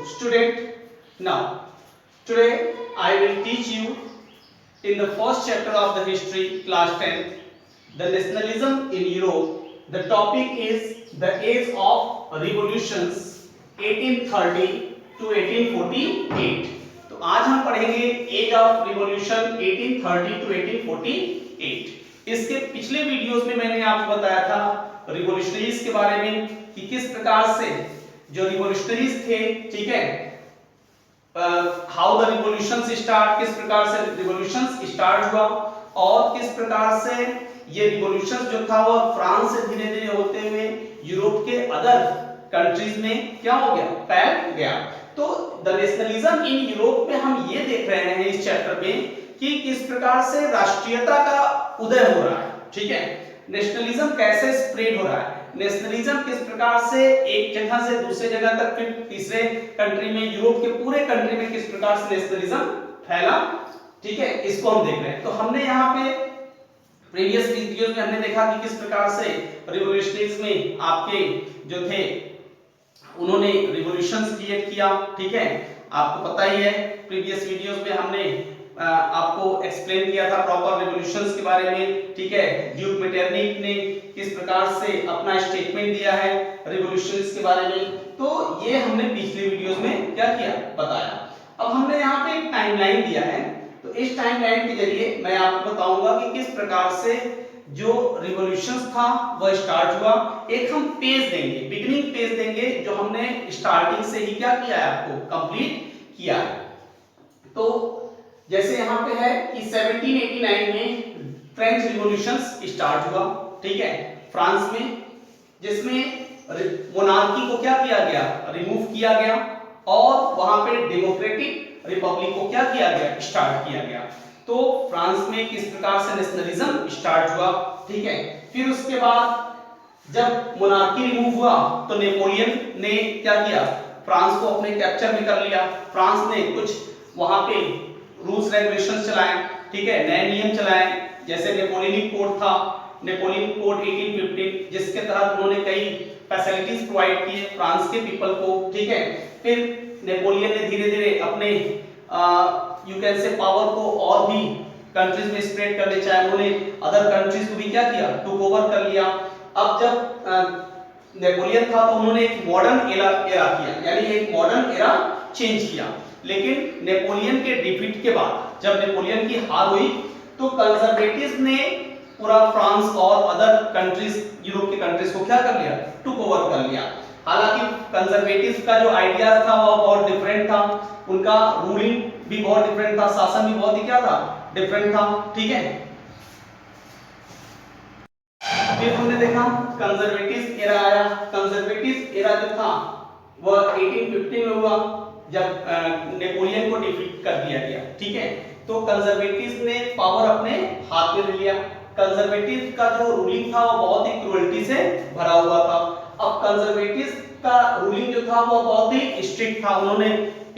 student, now today I will teach you in the first chapter of the history, class 10, the nationalism in Europe. The topic is the age of revolutions 1830 to 1848. तो आज हम पढ़ेंगे as of revolution 1830 to 1848। इसके पिछले videos में मैंने आपको बताया था रिवॉल्यूशनरीज के बारे में कि किस प्रकार से जो रिवॉल्यूशनरीज थे, ठीक है, हाउ द रिवॉल्यूशंस स्टार्ट, किस प्रकार से रिवॉल्यूशंस स्टार्ट हुआ और किस प्रकार से ये रिवॉल्यूशन जो था वो फ्रांस से धीरे धीरे होते हुए यूरोप के अदर कंट्रीज में क्या हो गया, फैल गया। तो द नेशनलिज्म इन यूरोप में हम ये देख रहे हैं इस चैप्टर में कि किस प्रकार से राष्ट्रीयता का उदय हो रहा है, ठीक है, नेशनलिज्म कैसे स्प्रेड हो रहा है, नेशनलिज्म किस प्रकार से एक जगह से दूसरे जगह तक, फिर तीसरे कंट्री में, यूरोप के पूरे कंट्री में किस प्रकार से नेशनलिज्म फैला, ठीक है, इसको हम देख रहे हैं। तो हमने यहाँ पे प्रीवियस वीडियोस में हमने देखा कि किस प्रकार से रिवॉल्यूशनरीज में आपके जो थे उन्होंने रिवॉल्यूशंस क्रिएट किया, ठीक है, आपको पता ही है प्रीवियस वीडियोस में हमने आपको एक्सप्लेन किया था प्रॉपर रिवॉल्यूशंस के बारे में, ठीक है, ड्यूक मेटरनिक ने किस प्रकार से अपना स्टेटमेंट दिया है रिवॉल्यूशंस के बारे में। तो ये हमने पिछले वीडियोस में क्या किया, बताया। अब हमने यहाँ पे एक टाइमलाइन दिया है, तो इस टाइमलाइन के जरिए मैं आपको बताऊंगा कि किस प्रकार से जो रिवॉल्यूशंस था वह स्टार्ट हुआ। एक हम पेज देंगे, बिगिनिंग पेज देंगे जो हमने स्टार्टिंग से ही क्या किया है, आपको कंप्लीट किया है। तो जैसे यहाँ पे है कि 1789 में फ्रेंच रिवॉल्यूशंस स्टार्ट हुआ, ठीक है, फ्रांस में, जिसमें मोनार्की को क्या किया गया, रिमूव किया गया और वहां पे डेमोक्रेटिक रिपब्लिक को क्या किया गया, स्टार्ट किया गया। तो फ्रांस में किस प्रकार से नेशनलिज्म स्टार्ट हुआ, ठीक है। फिर उसके बाद जब मोनार्की रिमूव हुआ तो नेपोलियन ने क्या किया, फ्रांस को अपने कैप्चर में कर लिया। फ्रांस ने कुछ वहां पे रूल्स रेगुलेशंस चलाए, ठीक है, नए नियम चलाए, जैसे नेपोलियनिक कोड था, नेपोलियन कोड 1815, जिसके तहत उन्होंने कई फैसिलिटीज प्रोवाइड किए फ्रांस के पीपल को, ठीक है। फिर नेपोलियन ने धीरे धीरे अपने यू कैन से पावर को और भी कंट्रीज में स्प्रेड करने चाहे, उन्होंने अदर कंट्रीज को भी क्या किया, टुक ओवर कर लिया। अब जब नेपोलियन था तो उन्होंने एक मॉडर्न एरा किया, यानी एक मॉडर्न एरा चेंज किया। लेकिन नेपोलियन के डिफीट के बाद जब नेपोलियन की हार हुई तो कंजर्वेटिव्स ने पूरा फ्रांस और अदर कंट्रीज, यूरोप के कंट्रीज को क्या कर लिया, टुक ओवर कर लिया। हालांकि कंजर्वेटिव्स का जो आइडियाज था वो बहुत डिफरेंट था, उनका रूलिंग भी बहुत डिफरेंट था, शासन भी बहुत ही क्या था, डिफरेंट था, ठीक है। फिर हमने देखा कंजर्वेटिव एरा आया। कंजर्वेटिव एरा जो था वह 1850 में हुआ जब नेपोलियन को डिफीट कर दिया गया, ठीक है। तो कंजर्वेटिव्स ने पावर अपने हाथ में ले लिया। कंजर्वेटिव का जो रूलिंग था वो बहुत ही क्रूरल्टी से भरा हुआ था। अब कंजर्वेटिव्स का रूलिंग जो था वो बहुत ही स्ट्रिक्ट था, उन्होंने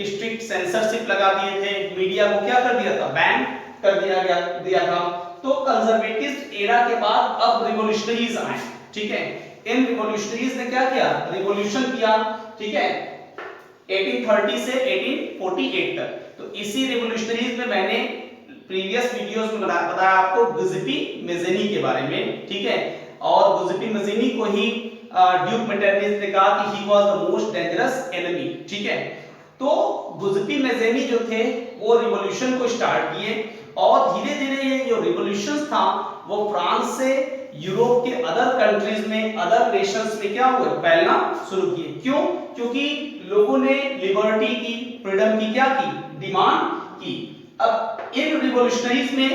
स्ट्रिक्ट सेंसरशिप लगा दिए थे, मीडिया को क्या कर दिया था, बैन कर दिया था। तो कंजर्वेटिव एरा के बाद अब रिवॉल्यूशनरीज आए, ठीक है। इन रिवॉल्यूशनरीज ने क्या किया, रिवॉल्यूशन किया, ठीक है, 1830 से 1848 तक। तो इसी रिवॉल्यूशनरीज में मैंने प्रीवियस वीडियोस में बताया आपको गुज़िपी मेज़ेनी के बारे में, ठीक है, और गुज़िपी मेज़ेनी को ही ड्यूक मेटरनिक ने कहा कि he was the most dangerous enemy, ठीक है। तो गुज़िपी मेज़ेनी जो थे वो रिवॉल्यूशन को स्टार्ट किए और धीरे धीरे ये जो रिवॉल्यूशंस था वो फ्रांस से यूरोप के अदर कंट्रीज में, अदर नेशंस में क्या हुए, फैलना शुरू किए। क्यों? क्योंकि लोगों ने लिबर्टी की, फ्रीडम की क्या की, डिमांड की। अब इन रिवॉल्यूशनरीज में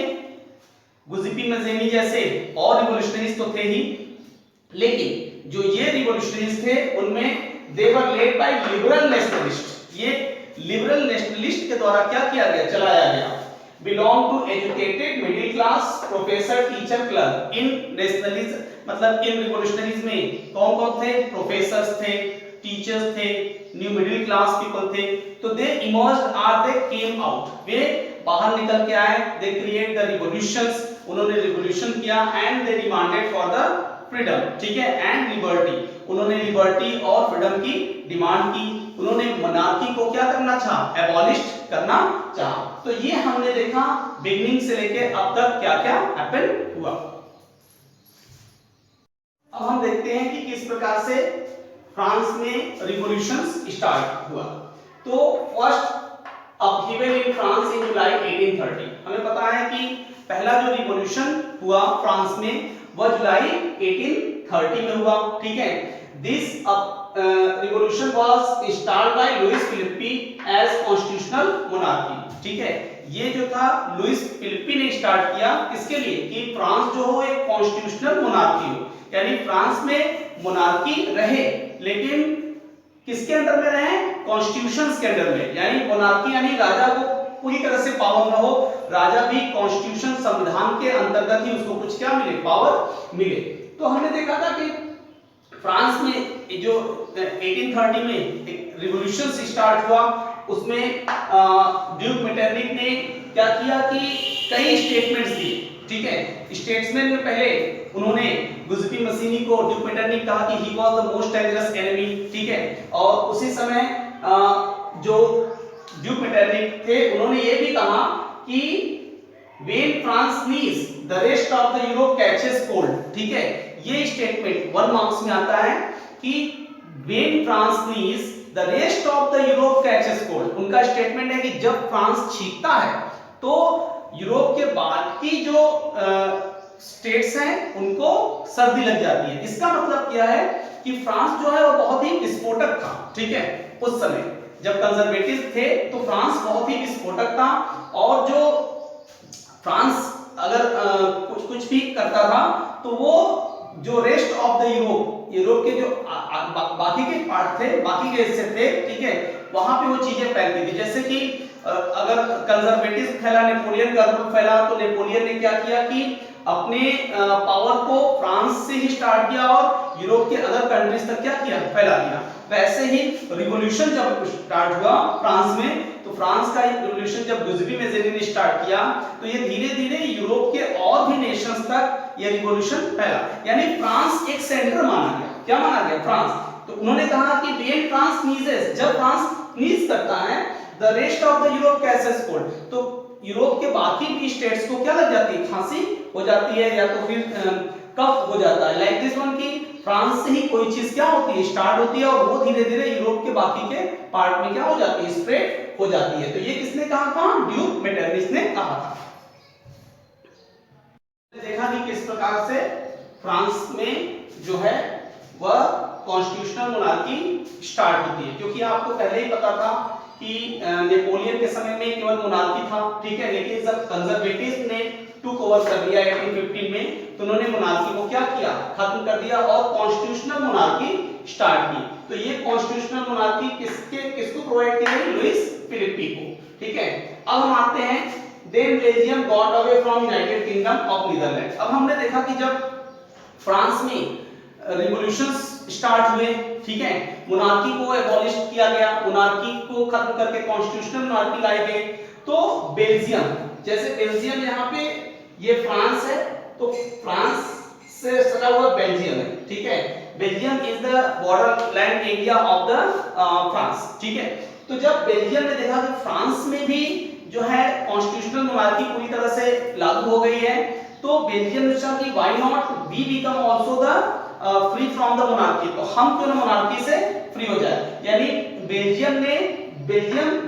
गुज़िपी मेज़ेनी जैसे और रिवॉल्यूशनरीज तो थे ही, लेकिन जो ये रिवॉल्यूशनरीज थे उनमें दे वर लेड बाय लिबरल नेशनलिस्ट। ये लिबरल नेशनलिस्ट के द्वारा क्या किया गया, चलाया गया। belong to educated middle class professor teacher club। In nationalism मतलब इन रिवॉल्यूशनरीज में कौन कौन थे, प्रोफेसर्स थे, टीचर्स थे, न्यू मिडिल क्लास पीपल थे। तो they emerged or they came out, वे बाहर निकल के आए, दे क्रिएट द रिवॉल्यूशंस, उन्होंने रिवॉल्यूशन किया and they demanded for the freedom, ठीक है, एंड लिबर्टी, उन्होंने लिबर्टी और फ्रीडम की डिमांड की। उन्होंने मोनार्की को क्या करना चाहा, एबॉलिश करना चाहा। तो ये हमने देखा बिगनिंग से लेके अब तक क्या क्या हैपन हुआ। अब हम देखते हैं कि किस प्रकार से फ्रांस में रिवॉल्यूशंस स्टार्ट हुआ। तो first upheaval in France in July 1830। हमें पता है कि पहला जो रिवॉल्यूशन हुआ फ्रांस में वह जुलाई 1830 में हुआ, ठीक है। This revolution was start by Louis Philippe as constitutional monarchy, ठीक है। ये जो था लुइस फिलिप्पी ने स्टार्ट किया किसके लिए कि फ्रांस जो हो एक कॉन्स्टिट्यूशनल मोनार्की हो, यानी फ्रांस में मोनार्की रहे लेकिन किसके अंडर में रहे, कॉन्स्टिट्यूशंस के अंडर में, यानी मोनार्की यानी राजा को पूरी तरह से पावर न हो, राजा भी कॉन्स्टिट्यूशन संविधान के अंतर्गत ही उसको कुछ क्या मिले, पावर मिले। तो हमने देखा था कि फ्रांस में जो 1830 में एक रिवॉल्यूशन स्टार्ट हुआ, उसमें ड्यूक मेटरनिक ने क्या किया कि कई स्टेटमेंट्स दिए, ठीक है। स्टेटमेंट में पहले उन्होंने गुज़िपी मसीनी को ड्यूक मेटरनिक कहा कि he was the most dangerous enemy, ठीक है। और उसी समय जो ड्यूक मेटरनिक थे उन्होंने ये भी कहा कि when France sneeze the rest of the Europe catches cold, ठीक है। ये स्टेटमेंट 1 मार्क्स में आता है कि when France sneeze the rest of the Europe catches cold। उनका स्टेटमेंट है कि जब फ्रांस छींकता है तो यूरोप के बाकी जो स्टेट्स हैं उनको सर्दी लग जाती है। इसका मतलब क्या है कि फ्रांस जो है वो बहुत ही विस्फोटक था, ठीक है। उस समय जब कंजर्वेटिव थे तो फ्रांस बहुत ही विस्फोटक था, और जो फ्रांस अगर कुछ भी करता था तो वो जो रेस्ट ऑफ द यूरोप के जो बाकी के पार्ट थे, बाकी के हिस्से थे, ठीक है, वहां पे वो चीजें फैलती थी। जैसे कि अगर कंजर्वेटिव फैला, नेपोलियन का रूल फैला, तो नेपोलियन ने क्या किया कि अपने पावर को फ्रांस से ही स्टार्ट किया और यूरोप के अदर कंट्रीज तक क्या किया, फैला दिया। वैसे ही रिवॉल्यूशन जब स्टार्ट हुआ फ्रांस में, तो फ्रांस का रिवॉल्यूशन जब गुज़िपी मेज़ेनी ने स्टार्ट किया तो ये धीरे-धीरे यूरोप के और भी नेशंस तक ये रिवॉल्यूशन फैला, यानी फ्रांस एक सेंटर माना गया। क्या माना गया, फ्रांस। तो उन्होंने कहा कि व्हेन फ्रांस नीजेस, जब फ्रांस नीज करता है, the rest of the Europe catches cold, तो यूरोप के बाकी भी स्टेट्स को क्या लग जाती है, खांसी हो जाती है या तो फिर कफ हो जाता है। लाइक दिस वन की फ्रांस से ही कोई चीज क्या होती है, स्टार्ट होती है, और वो धीरे-धीरे यूरोप के बाकी के पार्ट में क्या हो जाती है, स्प्रेड हो जाती है। तो ये किसने कहा था, ड्यूक मेटरनिक ने कहा था। देखा कि किस प्रकार से फ्रांस में जो है वह कॉन्स्टिट्यूशनल मोनार्की स्टार्ट होती है, क्योंकि आपको पहले ही पता था कि नेपोलियन के समय में केवल मोनार्की था, ठीक है। लेकिन जब कंजर्वेटिव ने टुक ओवर कर दिया 1815 में, तो उन्होंने मोनार्की को क्या किया, खत्म कर दिया और कॉन्स्टिट्यूशनल मोनार्की स्टार्ट की। तो ये कॉन्स्टिट्यूशनल मोनार्की किसको प्रोवाइड की गई, लुइस फिलिप्पी को, ठीक है। अब हम आते हैं then Belgium got away from United Kingdom of Netherland. अब हमने देखा कि जब फ्रांस में रिवॉल्यूशंस स्टार्ट हुए, ठीक है, मोनार्की को एबॉलिश किया गया, मोनार्की को खत्म करके कॉन्स्टिट्यूशनल मोनार्की लाई गई, तो बेल्जियम, जैसे बेल्जियम यहाँ पे ये फ्रांस है, तो फ्रांस से सटा हुआ बेल्जियम है, ठीक है। Belgium is the border land area of the France, ठीक है। तो जब बेल्जियम ने देखा कि फ्रांस में भी जो है कॉन्स्टिट्यूशनल मोनार्की पूरी तरह से लागू हो गई है, तो बेल्जियम ने सोचा कि why not we become also the free from the monarchy, तो हम क्यों ना मोनार्की से फ्री हो जाए। यानी Belgium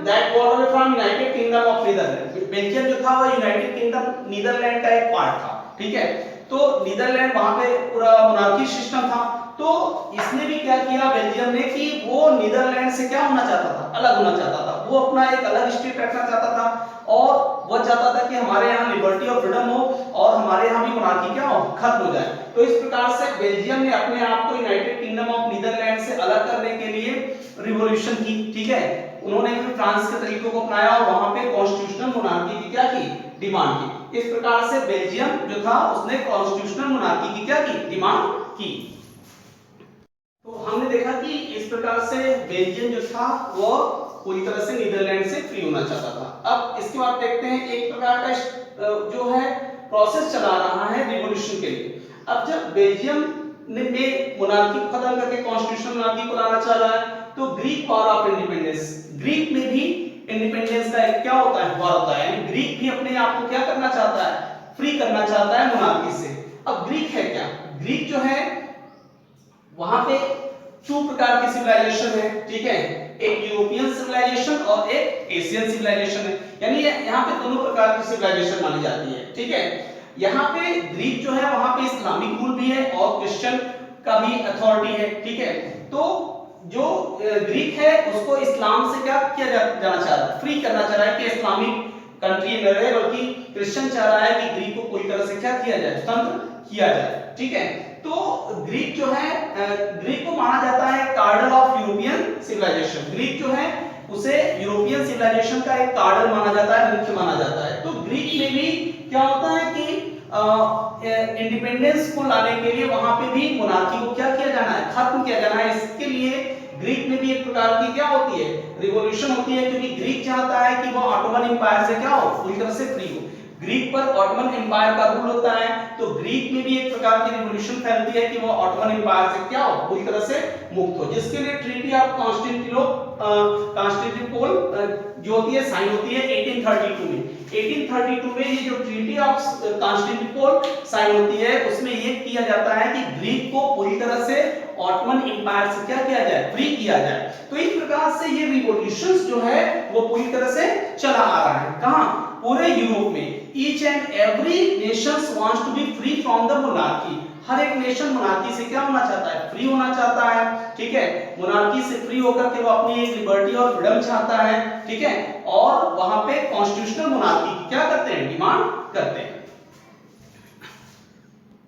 that got away from United Kingdom of Netherland, Belgium जो था वो यूनाइटेड किंगडम नीदरलैंड का एक पार्ट था, ठीक है। तो नीदरलैंड वहां पे पूरा मोनार्की सिस्टम था, तो इसने भी क्या किया बेल्जियम ने कि वो नीदरलैंड से क्या होना चाहता था, अलग होना चाहता था, वो अपना एक अलग स्टेट रखना चाहता था, और वो चाहता था कि हमारे यहाँ लिबर्टी और फ्रीडम हो और हमारे यहाँ भी मोनार्की क्या हो, खत्म हो जाए। तो इस प्रकार से बेल्जियम ने अपने आप को यूनाइटेड किंगडम ऑफ नीदरलैंड से अलग करने के लिए रिवॉल्यूशन की, ठीक है। उन्होंने फिर फ्रांस के तरीकों को अपनाया और वहां पे कॉन्स्टिट्यूशनल मोनार्की की क्या की, डिमांड की। इस प्रकार से बेल्जियम जो था उसने कॉन्स्टिट्यूशनल मोनार्की की क्या की, डिमांड की। तो हमने देखा कि इस प्रकार से बेल्जियम जो था वो पूरी तरह से नीदरलैंड से फ्री होना चाहता था। अब इसके बाद देखते हैं एक प्रकार का जो है प्रोसेस चला रहा है रिवॉल्यूशन के लिए। अब जब बेल्जियम में मोनार्की को खत्म करके कॉन्स्टिट्यूशनल मोनार्की को लाना चाह रहा है, तो Greek war of independence, Greek में भी इंडिपेंडेंस का एक क्या होता है, वॉर होता है, यानी ग्रीक भी अपने आप को क्या करना चाहता है, फ्री करना चाहता है मोनार्की से। अब ग्रीक है क्या, ग्रीक जो है वहां पे 2 प्रकार की सिविलाइजेशन है, ठीक है, एक यूरोपियन सिविलाइजेशन और एक एशियन सिविलाइजेशन है, यानी यहाँ पे दोनों प्रकार की सिविलाइजेशन मानी जाती है, ठीक है। यहाँ पे ग्रीक जो है वहां पे इस्लामिक रूल भी है और क्रिश्चियन का भी अथॉरिटी है, ठीक है। तो जो ग्रीक है उसको इस्लाम से क्या किया जाना चाह रहा है, फ्री करना चाह रहा है कि इस्लामिक कंट्री न रहे, बल्कि क्रिश्चियन चाह रहा है कि ग्रीक को पूरी तरह से क्या किया जाए, स्वतंत्र किया जाए, ठीक है। तो ग्रीक जो है, ग्रीक को माना जाता है कार्डल ऑफ यूरोपियन सिविलाइजेशन, ग्रीक जो है उसे यूरोपियन सिविलाइजेशन का एक कार्डल माना जाता है, मुख्य माना जाता है। तो ग्रीक में भी क्या होता है कि इंडिपेंडेंस को लाने के लिए वहां पे भी मोनार्की को क्या किया जाना है, खत्म किया जाना है। इसके लिए ग्रीक में भी एक प्रकार की क्या होती है, रिवॉल्यूशन होती है, क्योंकि ग्रीक चाहता है कि वो ऑटोमन एम्पायर से क्या हो, पूरी तरह से फ्री हो। ग्रीक पर ऑटोमन एम्पायर का रूल होता है, तो ग्रीक में भी एक प्रकार की रिवॉल्यूशन फैलती है कि वो ऑटोमन एम्पायर से क्या हो, पूरी तरह से मुक्त हो, जिसके लिए ट्रीटी ऑफ कॉन्स्टेंटिनोपल जो होती है साइन होती है 1832 में। 1832 में ये जो ट्रीटी ऑफ कॉन्स्टेंटिनोपल साइन होती है उसमें ये किया जाता है कि ग्रीक को पूरी तरह से ऑटोमन एम्पायर से क्या किया जाए, फ्री किया जाए। तो इस प्रकार से ये रिवॉल्यूशंस जो है वो पूरी तरह से चला आ रहा है, कहां, पूरे यूरोप में। Each and every nations wants to be free from the monarchy, हर एक नेशन मोनार्की से क्या होना चाहता है, फ्री होना चाहता है, ठीक है। मोनार्की से फ्री होकर के वो अपनी एक लिबर्टी और फ्रीडम चाहता है, ठीक है, और वहां पे कॉन्स्टिट्यूशनल मोनार्की की क्या करते हैं, डिमांड करते हैं।